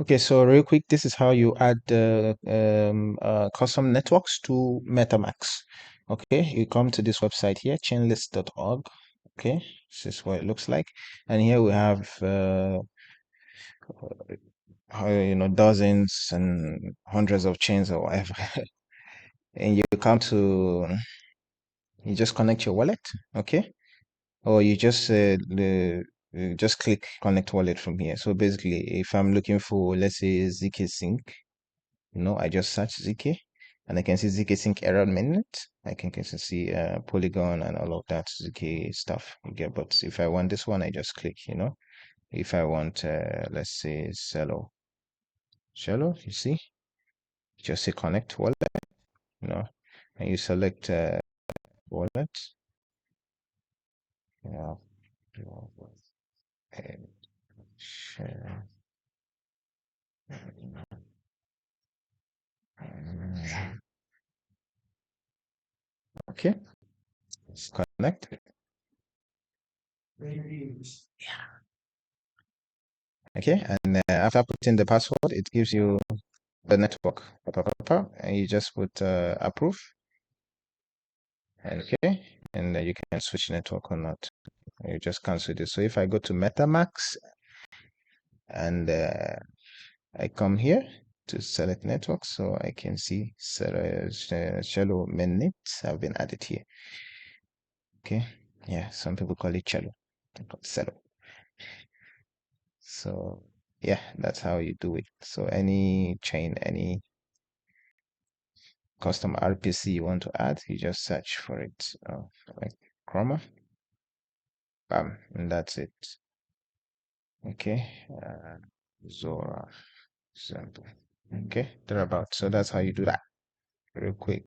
Okay, so real quick, this is how you add custom networks to Metamask. Okay, you come to this website here, chainlist.org. Okay, this is what it looks like, and here we have dozens and hundreds of chains or whatever. And you just connect your wallet, okay, or you just click connect wallet from here. So basically, if I'm looking for, let's say, ZK Sync. I just search ZK and I can see ZK Sync error minute. I can see Polygon and all of that ZK stuff you get. But if I want this one, I just click. If I want, let's say, Cello, you see, just say connect wallet, you know, and you select wallet. Yeah. And share. Okay, let's connect. Okay, and after putting the password, it gives you the network, and you just put approve, and okay, and you can switch network or not. You just cancel this. So if I go to Metamask and I come here to select network, so I can see Cello mainnet have been added here. Okay, yeah, some people call it Cello, I call it Cello. So yeah, that's how you do it. So any chain, any custom RPC you want to add, you just search for it, like Chroma, bam, and that's it. Okay, Zora, simple. Okay, thereabout. So that's how you do that, real quick.